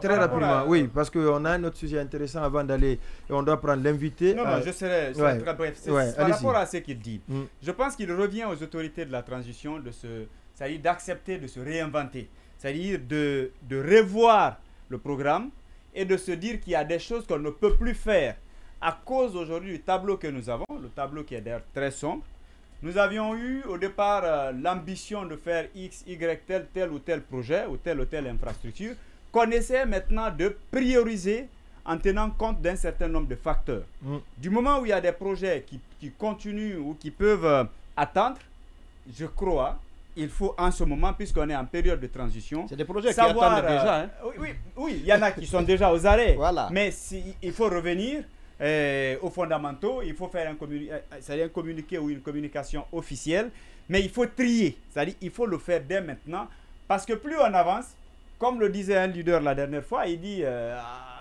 très rapidement, oui, parce qu'on a un autre sujet intéressant avant d'aller, et on doit prendre l'invité. Non, je serai très bref. Par rapport à ce qu'il dit, je pense qu'il revient aux autorités de la transition c'est-à-dire d'accepter de se réinventer, c'est-à-dire de revoir le programme et de se dire qu'il y a des choses qu'on ne peut plus faire à cause aujourd'hui du tableau que nous avons, le tableau qui est d'ailleurs très sombre. Nous avions eu au départ l'ambition de faire X, Y, tel ou tel projet ou telle infrastructure qu'on essaie maintenant de prioriser en tenant compte d'un certain nombre de facteurs. Du moment où il y a des projets qui continuent ou qui peuvent attendre, je crois, il faut en ce moment, puisqu'on est en période de transition, c'est des projets qui attendent déjà. Hein? Oui, il y en a qui sont déjà aux arrêts. Voilà. Mais il faut revenir aux fondamentaux, il faut faire un communiqué ou une communication officielle, mais il faut trier, c'est-à-dire il faut le faire dès maintenant, parce que plus on avance, comme le disait un leader la dernière fois, il dit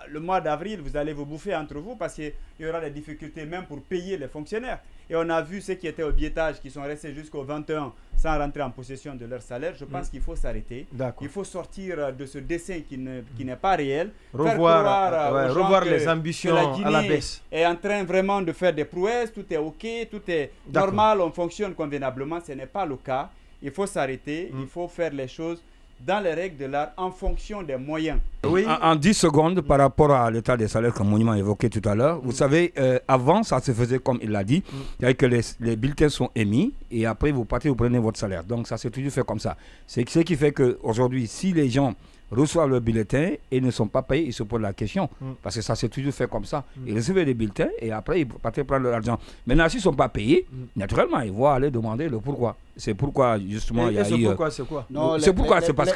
le mois d'avril, vous allez vous bouffer entre vous parce qu'il y aura des difficultés même pour payer les fonctionnaires. Et on a vu ceux qui étaient au biétage, qui sont restés jusqu'au 21 sans rentrer en possession de leur salaire. Je pense qu'il faut s'arrêter. Il faut sortir de ce dessin qui n'est pas réel. Revoir les ambitions à la baisse. Est en train vraiment de faire des prouesses, tout est OK, tout est normal, on fonctionne convenablement. Ce n'est pas le cas. Il faut s'arrêter, il faut faire les choses dans les règles de l'art en fonction des moyens. Oui. En 10 secondes, par rapport à l'état des salaires que Monument évoquait tout à l'heure, vous savez, avant, ça se faisait comme il l'a dit, c'est-à-dire que les bulletins sont émis et après vous partez, vous prenez votre salaire. Donc ça s'est toujours fait comme ça. C'est ce qui fait qu'aujourd'hui, si les gens reçoivent le bulletin et ne sont pas payés, ils se posent la question. Parce que ça s'est toujours fait comme ça. Ils recevaient des bulletins et après ils partaient prendre l'argent. Maintenant, s'ils ne sont pas payés, naturellement, ils vont aller demander le pourquoi. C'est pourquoi, justement, il y a eu... C'est quoi? C'est pourquoi? C'est parce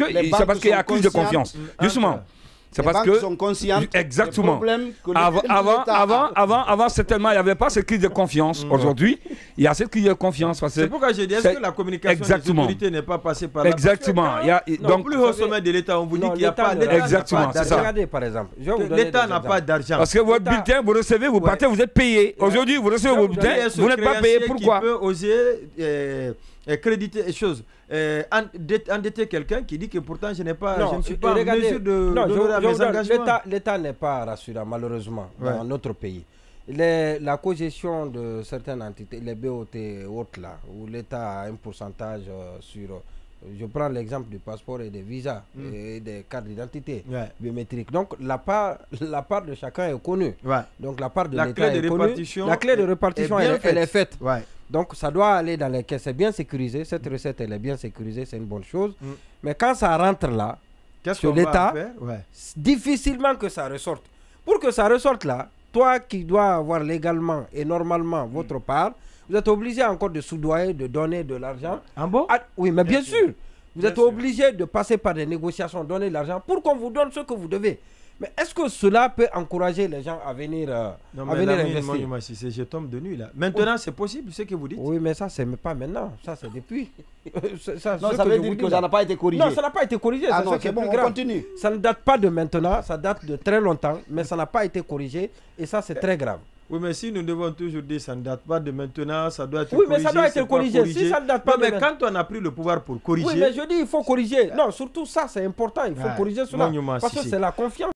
qu'il y a crise de confiance. Justement. C'est parce que sont conscientes exactement. Avant, certainement, il n'y avait pas cette crise de confiance. Aujourd'hui, il y a cette crise de confiance. C'est pourquoi j'ai dit, est-ce que la communication des autorités n'est pas passée par là? Exactement. Donc, plus au sommet de l'État, on vous dit qu'il n'y a pas d'État. Exactement, c'est ça. Regardez, par exemple. L'État n'a pas d'argent. Parce que votre bulletin, vous recevez, vous partez, vous êtes payé. Aujourd'hui, vous recevez vos bulletins, vous n'êtes pas payé. Pourquoi? Qui peut oser créditer les choses. Endetter quelqu'un qui dit que pourtant je ne suis pas en mesure de mes engagements. L'État n'est pas rassurant malheureusement dans notre pays. La cogestion de certaines entités, les BOT hautes là, où l'État a un pourcentage sur... Je prends l'exemple du passeport et des visas et des cartes d'identité biométriques. Donc la part de chacun est connue. Donc la part de l'État est connue. La clé de répartition elle est faite. Donc ça doit aller dans les caisses, c'est bien sécurisé, cette recette elle est bien sécurisée, c'est une bonne chose. Mais quand ça rentre là, sur l'État, difficilement que ça ressorte. Pour que ça ressorte là, toi qui dois avoir légalement et normalement votre part, vous êtes obligé encore de soudoyer, de donner de l'argent. Ah bon? Oui, mais bien sûr. Vous êtes obligé de passer par des négociations, donner de l'argent pour qu'on vous donne ce que vous devez. Mais est-ce que cela peut encourager les gens à venir, investir? Je tombe de nuit là. Maintenant, c'est possible ce que vous dites? Oui, mais ça, c'est pas maintenant. Ça, c'est depuis. Ça veut dire que ça n'a pas été corrigé. Non, ça n'a pas été corrigé. Ah non, c'est bon, on continue. Ça ne date pas de maintenant, ça date de très longtemps, mais ça n'a pas été corrigé. Et ça, c'est très grave. Oui, mais si nous devons toujours dire ça ne date pas de maintenant, ça doit être corrigé. Oui, mais ça doit être corrigé. Si ça ne date pas mais quand on a pris le pouvoir pour corriger... Oui, mais je dis il faut corriger. Non, surtout ça, c'est important. Il faut corriger cela. Parce que c'est la confiance.